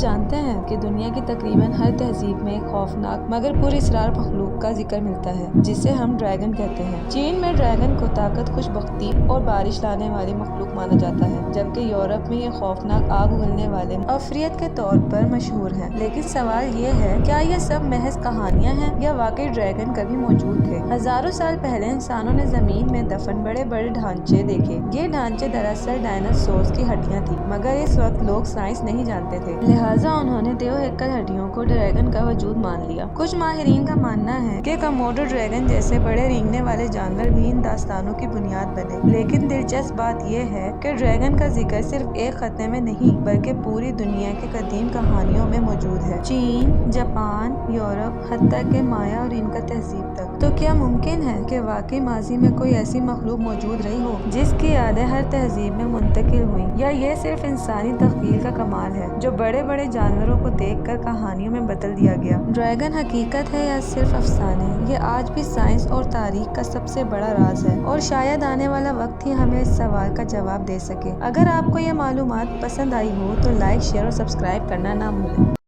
جانتے ہیں کہ دنیا کی تقریباً ہر تہذیب میں ایک خوفناک مگر پراسرار مخلوق کا ذکر ملتا ہے جسے ہم ڈریگن کہتے ہیں۔ چین میں ڈریگن کو طاقت، خوش بختی اور بارش لانے والی مخلوق مانا جاتا ہے، جبکہ یورپ میں یہ خوفناک آگ اگلنے والے عفریت کے طور پر مشہور ہے۔ لیکن سوال یہ ہے، کیا یہ سب محض کہانیاں ہیں یا واقعی ڈریگن کبھی موجود تھے؟ ہزاروں سال پہلے انسانوں نے زمین میں دفن بڑے بڑے ڈھانچے دیکھے۔ یہ ڈھانچے دراصل ڈائناسورز کی ہڈیاں تھیں، مگر اس وقت لوگ سائنس نہیں جانتے تھے، لہٰذا انہوں نے دیو ہیکل ہڈیوں کو ڈریگن کا وجود مان لیا۔ کچھ ماہرین کا ماننا ہے کہ کوموڈو ڈریگن جیسے بڑے رینگنے والے جانور بھی ان داستانوں کی بنیاد بنے۔ لیکن دلچسپ بات یہ ہے کہ ڈریگن کا ذکر صرف ایک خطے میں نہیں بلکہ پوری دنیا کی قدیم کہانیوں میں موجود ہے، چین، جاپان، یورپ، حتیٰ کہ مایا اور انکا تہذیب تک۔ تو کیا ممکن ہے کہ واقعی ماضی میں کوئی ایسی مخلوق موجود رہی ہو جس کی یادیں ہر تہذیب میں منتقل ہوئیں، یا یہ صرف انسانی تخیل کا کمال ہے جو بڑے بڑے جانوروں کو دیکھ کر کہانیوں میں بدل دیا گیا؟ ڈریگن حقیقت ہے یا صرف افسانے؟ یہ آج بھی سائنس اور تاریخ کا سب سے بڑا راز ہے، اور شاید آنے والا وقت ہی ہمیں اس سوال کا جواب دے سکے۔ اگر آپ کو یہ معلومات پسند آئی ہو تو لائک، شیئر اور سبسکرائب کرنا نہ بھولیں۔